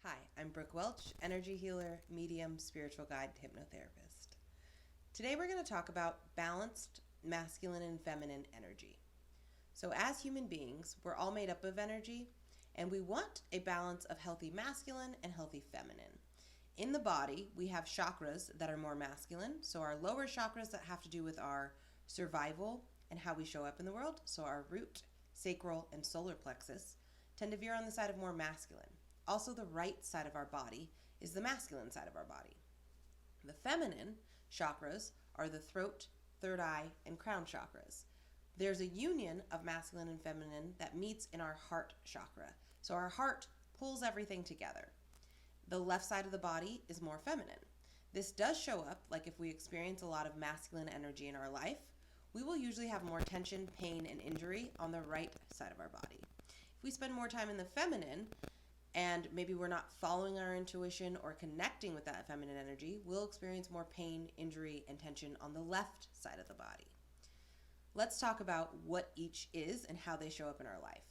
Hi, I'm Brooke Welch, energy healer, medium, spiritual guide, hypnotherapist. Today we're going to talk about balanced masculine and feminine energy. So as human beings, we're all made up of energy, and we want a balance of healthy masculine and healthy feminine. In the body, we have chakras that are more masculine, so our lower chakras that have to do with our survival and how we show up in the world, so our root, sacral, and solar plexus, tend to veer on the side of more masculine. Also, the right side of our body is the masculine side of our body. The feminine chakras are the throat, third eye, and crown chakras. There's a union of masculine and feminine that meets in our heart chakra. So our heart pulls everything together. The left side of the body is more feminine. This does show up like if we experience a lot of masculine energy in our life, we will usually have more tension, pain, and injury on the right side of our body. If we spend more time in the feminine, and maybe we're not following our intuition or connecting with that feminine energy, we'll experience more pain, injury, and tension on the left side of the body. Let's talk about what each is and how they show up in our life.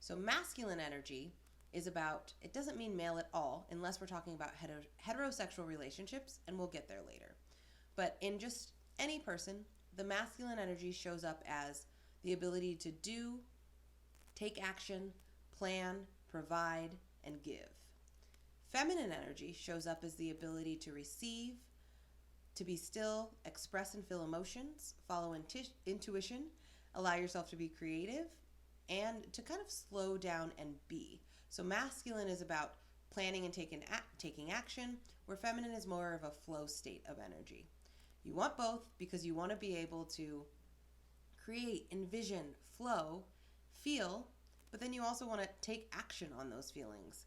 So masculine energy is about, it doesn't mean male at all, unless we're talking about heterosexual relationships, and we'll get there later. But in just any person, the masculine energy shows up as the ability to do, take action, plan, provide, and give. Feminine energy shows up as the ability to receive, to be still, express and feel emotions, follow intuition, allow yourself to be creative, and to kind of slow down and be. So masculine is about planning and taking action, where feminine is more of a flow state of energy. You want both because you want to be able to create, envision, flow, feel, but then you also want to take action on those feelings.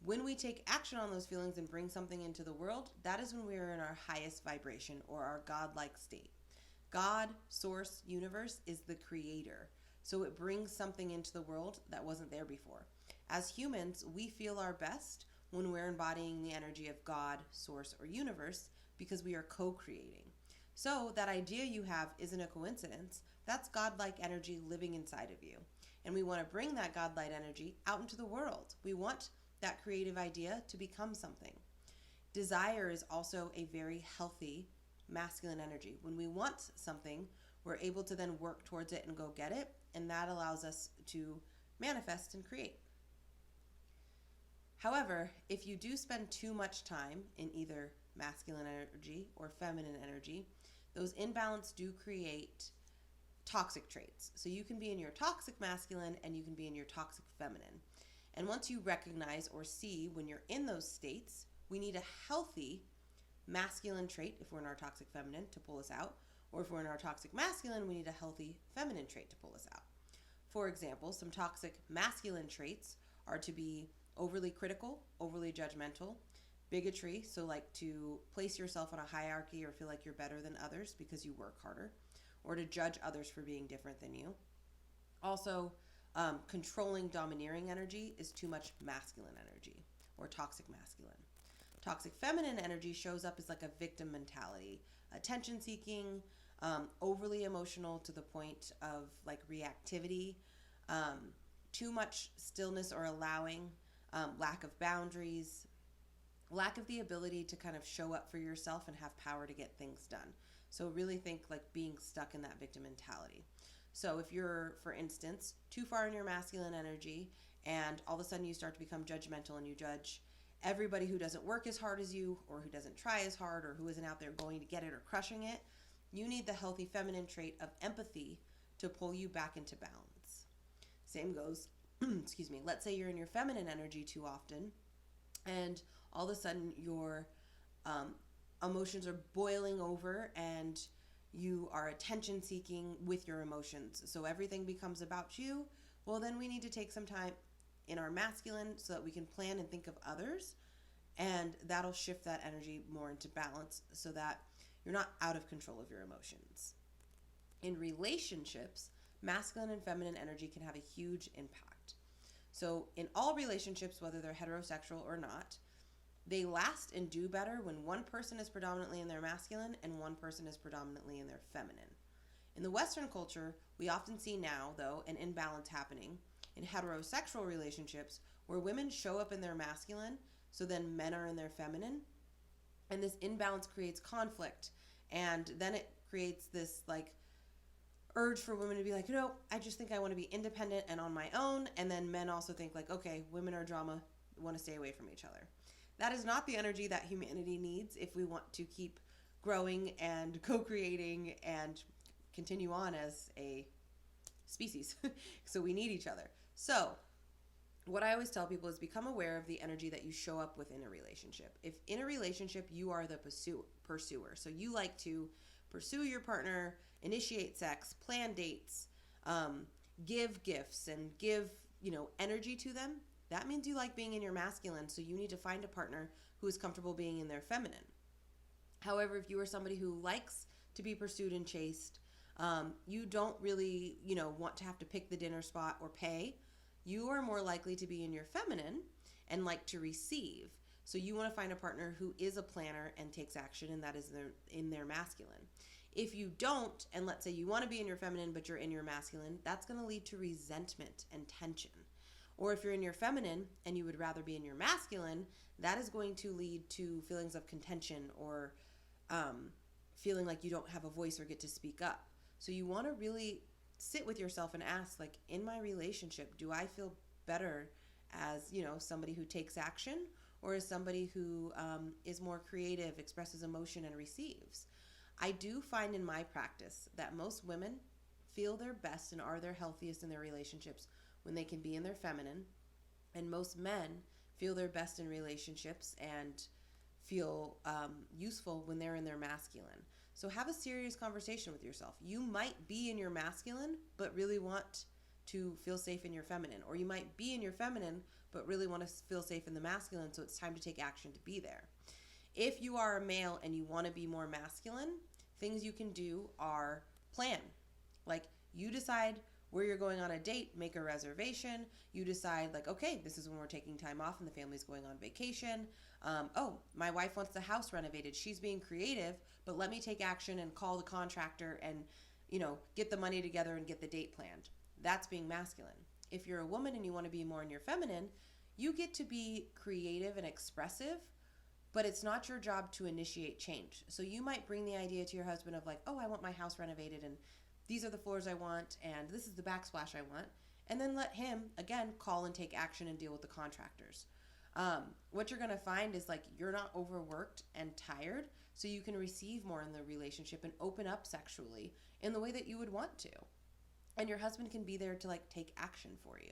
When we take action on those feelings and bring something into the world, that is when we are in our highest vibration or our godlike state. God, source, universe is the creator. So it brings something into the world that wasn't there before. As humans, we feel our best when we're embodying the energy of God, source, or universe because we are co-creating. So that idea you have isn't a coincidence. That's godlike energy living inside of you. And we want to bring that godlike energy out into the world. We want that creative idea to become something. Desire is also a very healthy masculine energy. When we want something, we're able to then work towards it and go get it, and that allows us to manifest and create. However, if you do spend too much time in either masculine energy or feminine energy, those imbalance do create toxic traits. So you can be in your toxic masculine and you can be in your toxic feminine. And once you recognize or see when you're in those states, we need a healthy masculine trait if we're in our toxic feminine to pull us out, or if we're in our toxic masculine, we need a healthy feminine trait to pull us out. For example, some toxic masculine traits are to be overly critical, overly judgmental, bigotry, so like to place yourself on a hierarchy or feel like you're better than others because you work harder, or to judge others for being different than you. Also, controlling, domineering energy is too much masculine energy, or toxic masculine. Toxic feminine energy shows up as like a victim mentality, attention seeking, overly emotional to the point of like reactivity, too much stillness or allowing, lack of boundaries, lack of the ability to kind of show up for yourself and have power to get things done. So really think like being stuck in that victim mentality. So if you're, for instance, too far in your masculine energy and all of a sudden you start to become judgmental and you judge everybody who doesn't work as hard as you or who doesn't try as hard or who isn't out there going to get it or crushing it, you need the healthy feminine trait of empathy to pull you back into balance. Same goes, excuse me, let's say you're in your feminine energy too often and all of a sudden your emotions are boiling over and you are attention seeking with your emotions. So everything becomes about you. Well, then we need to take some time in our masculine so that we can plan and think of others. And that'll shift that energy more into balance so that you're not out of control of your emotions. In relationships, masculine and feminine energy can have a huge impact. So in all relationships, whether they're heterosexual or not, they last and do better when one person is predominantly in their masculine and one person is predominantly in their feminine. In the Western culture, we often see now, though, an imbalance happening in heterosexual relationships where women show up in their masculine So then men are in their feminine, and this imbalance creates conflict, and then it creates this like urge for women to be like, I just think I want to be independent and on my own. And then men also think like, okay, women are drama, want to stay away from each other. That is not the energy that humanity needs if we want to keep growing and co-creating and continue on as a species. So we need each other. So what I always tell people is become aware of the energy that you show up with in a relationship. If in a relationship you are the pursuer, so you like to pursue your partner, initiate sex, plan dates, give gifts, and give energy to them, that means you like being in your masculine. So you need to find a partner who is comfortable being in their feminine. However, if you are somebody who likes to be pursued and chased, you don't really want to have to pick the dinner spot or pay. You are more likely to be in your feminine and like to receive. So you want to find a partner who is a planner and takes action, and that is in their masculine. If you don't, and let's say you want to be in your feminine but you're in your masculine, that's going to lead to resentment and tension. Or if you're in your feminine and you would rather be in your masculine, that is going to lead to feelings of contention or feeling like you don't have a voice or get to speak up. So you want to really sit with yourself and ask, like, in my relationship, do I feel better as, somebody who takes action, or as somebody who is more creative, expresses emotion, and receives? I do find in my practice that most women feel their best and are their healthiest in their relationships when they can be in their feminine, and most men feel their best in relationships and feel useful when they're in their masculine. So have a serious conversation with yourself. You might be in your masculine but really want to feel safe in your feminine, or you might be in your feminine but really want to feel safe in the masculine, so it's time to take action to be there. If you are a male and you want to be more masculine, things you can do are plan. Like, you decide where you're going on a date, make a reservation. You decide, like, okay, this is when we're taking time off and the family's going on vacation. My wife wants the house renovated. She's being creative, but let me take action and call the contractor and, get the money together and get the date planned. That's being masculine. If you're a woman and you want to be more in your feminine, you get to be creative and expressive, but it's not your job to initiate change. So you might bring the idea to your husband of like, oh, I want my house renovated, and these are the floors I want, and this is the backsplash I want. And then let him, again, call and take action and deal with the contractors. What you're going to find is like you're not overworked and tired, so you can receive more in the relationship and open up sexually in the way that you would want to. And your husband can be there to like take action for you.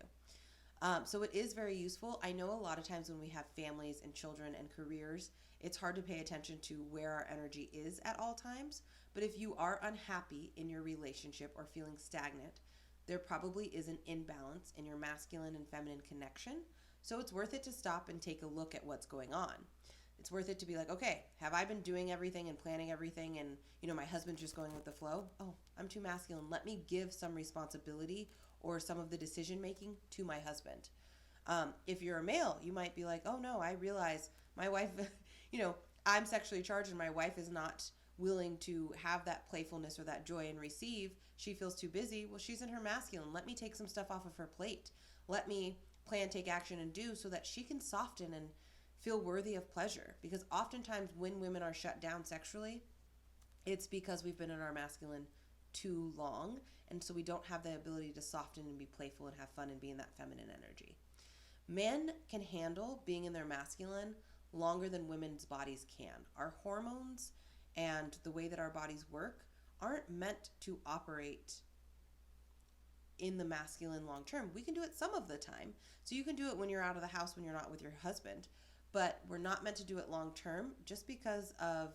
So it is very useful. I know a lot of times when we have families and children and careers, it's hard to pay attention to where our energy is at all times. But if you are unhappy in your relationship or feeling stagnant, there probably is an imbalance in your masculine and feminine connection. So it's worth it to stop and take a look at what's going on. It's worth it to be like, okay, have I been doing everything and planning everything, and my husband's just going with the flow? Oh, I'm too masculine. Let me give some responsibility or some of the decision making to my husband. If you're a male, you might be like, oh no, I realize my wife, I'm sexually charged and my wife is not willing to have that playfulness or that joy and receive. She feels too busy. Well, she's in her masculine. Let me take some stuff off of her plate. Let me plan, take action, and do so that she can soften and feel worthy of pleasure. Because oftentimes when women are shut down sexually, it's because we've been in our masculine too long, and so we don't have the ability to soften and be playful and have fun and be in that feminine energy. Men can handle being in their masculine longer than women's bodies can. Our hormones and the way that our bodies work aren't meant to operate in the masculine long term. We can do it some of the time. So you can do it when you're out of the house, when you're not with your husband, but we're not meant to do it long term just because of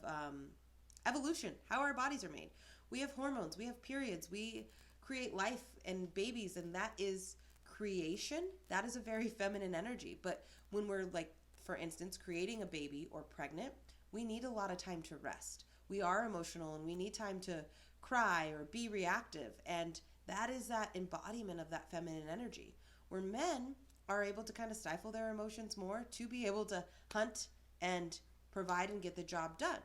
evolution, how our bodies are made. We have hormones, we have periods, we create life and babies, and that is creation. That is a very feminine energy. But when we're, like, for instance, creating a baby or pregnant, we need a lot of time to rest. We are emotional and we need time to cry or be reactive, and that is that embodiment of that feminine energy, where men are able to kind of stifle their emotions more to be able to hunt and provide and get the job done.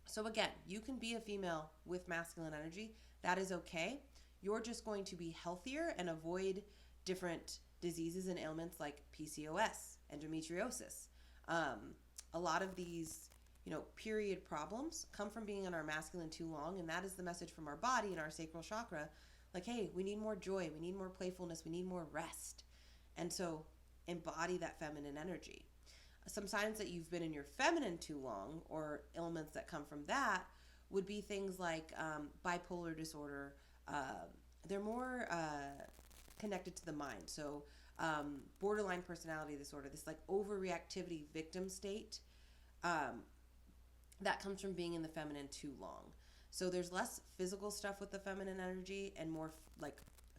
So again, you can be a female with masculine energy. That is okay. You're just going to be healthier and avoid different diseases and ailments like PCOS, endometriosis. A lot of these, period problems come from being in our masculine too long, and that is the message from our body and our sacral chakra. Like, hey, we need more joy, we need more playfulness, we need more rest. And so embody that feminine energy. Some signs that you've been in your feminine too long, or ailments that come from that, would be things like bipolar disorder. They're more connected to the mind. So borderline personality disorder, this like overreactivity victim state, that comes from being in the feminine too long. So there's less physical stuff with the feminine energy and more like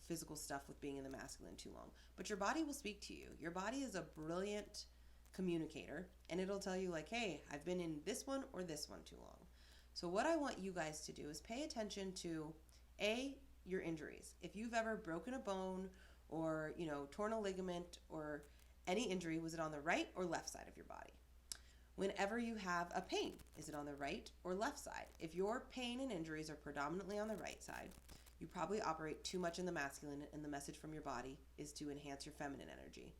physical stuff with being in the masculine too long. But your body will speak to you. Your body is a brilliant communicator, and it'll tell you like, hey, I've been in this one or this one too long. So what I want you guys to do is pay attention to your injuries. If you've ever broken a bone or, torn a ligament or any injury, was it on the right or left side of your body? Whenever you have a pain, is it on the right or left side? If your pain and injuries are predominantly on the right side, you probably operate too much in the masculine, and the message from your body is to enhance your feminine energy.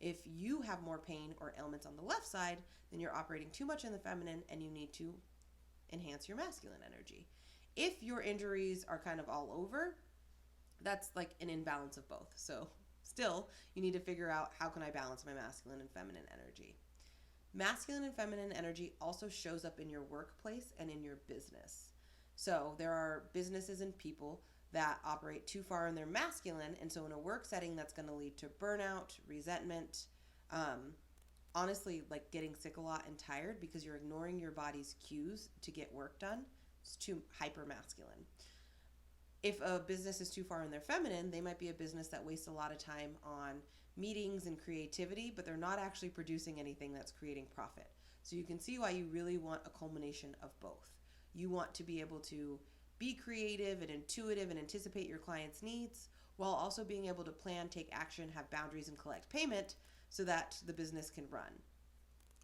If you have more pain or ailments on the left side, then you're operating too much in the feminine and you need to enhance your masculine energy. If your injuries are kind of all over, that's like an imbalance of both. So still, you need to figure out, how can I balance my masculine and feminine energy? Masculine and feminine energy also shows up in your workplace and in your business. So there are businesses and people that operate too far in their masculine, and so in a work setting, that's going to lead to burnout, resentment, honestly, like getting sick a lot and tired because you're ignoring your body's cues to get work done. It's too hyper masculine. If a business is too far in their feminine, they might be a business that wastes a lot of time on meetings and creativity, but they're not actually producing anything that's creating profit. So you can see why you really want a culmination of both. You want to be able to be creative and intuitive and anticipate your clients' needs, while also being able to plan, take action, have boundaries, and collect payment so that the business can run.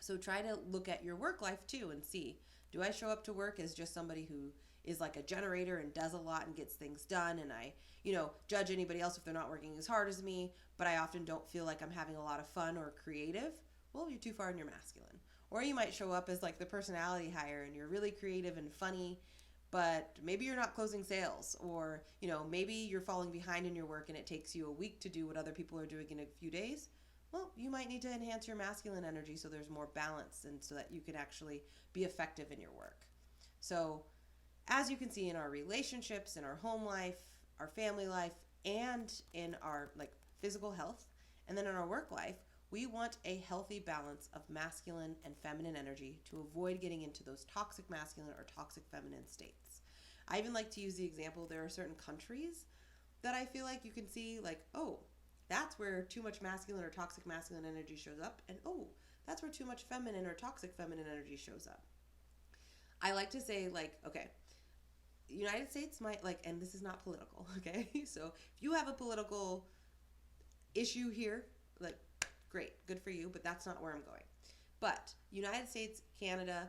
So try to look at your work life too and see, do I show up to work as just somebody who is like a generator and does a lot and gets things done, and I, judge anybody else if they're not working as hard as me, but I often don't feel like I'm having a lot of fun or creative? Well, you're too far in your masculine. Or you might show up as like the personality hire and you're really creative and funny, but maybe you're not closing sales, or, maybe you're falling behind in your work and it takes you a week to do what other people are doing in a few days. Well, you might need to enhance your masculine energy so there's more balance and so that you can actually be effective in your work. So as you can see, in our relationships, in our home life, our family life, and in our physical health, and then in our work life, we want a healthy balance of masculine and feminine energy to avoid getting into those toxic masculine or toxic feminine states. I even like to use the example, there are certain countries that I feel like you can see oh, that's where too much masculine or toxic masculine energy shows up, and oh, that's where too much feminine or toxic feminine energy shows up. I like to say okay, the United States might and this is not political, okay? So if you have a political issue here, great, good for you, but that's not where I'm going. But United States, Canada,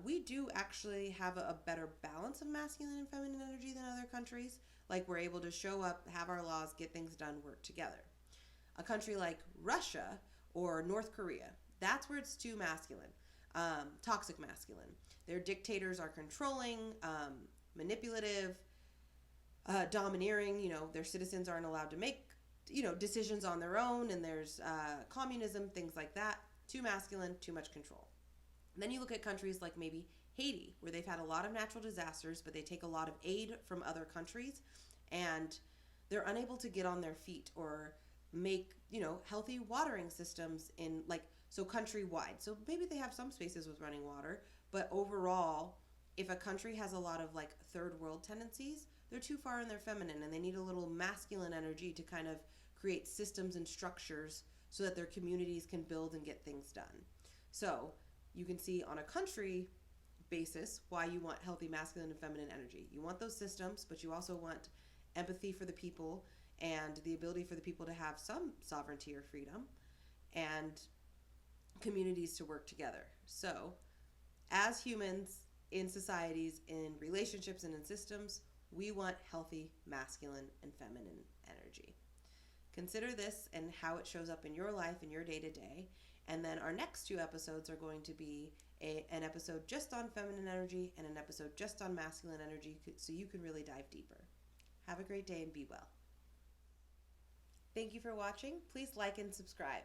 we do actually have a better balance of masculine and feminine energy than other countries. We're able to show up, have our laws, get things done, work together. A country like Russia or North Korea, that's where it's too masculine, toxic masculine. Their dictators are controlling, manipulative, domineering. Their citizens aren't allowed to make decisions on their own, and there's communism, things like that. Too masculine, too much control. And then you look at countries like maybe Haiti, where they've had a lot of natural disasters, but they take a lot of aid from other countries, and they're unable to get on their feet or make healthy watering systems in so countrywide. So maybe they have some spaces with running water, but overall, if a country has a lot of third world tendencies, they're too far in their feminine, and they need a little masculine energy to kind of create systems and structures so that their communities can build and get things done. So you can see on a country basis why you want healthy masculine and feminine energy. You want those systems, but you also want empathy for the people and the ability for the people to have some sovereignty or freedom, and communities to work together. So as humans in societies, in relationships, and in systems, we want healthy masculine and feminine energy. Consider this and how it shows up in your life and your day to day. And then our next 2 episodes are going to be an episode just on feminine energy and an episode just on masculine energy, so you can really dive deeper. Have a great day and be well. Thank you for watching. Please like and subscribe.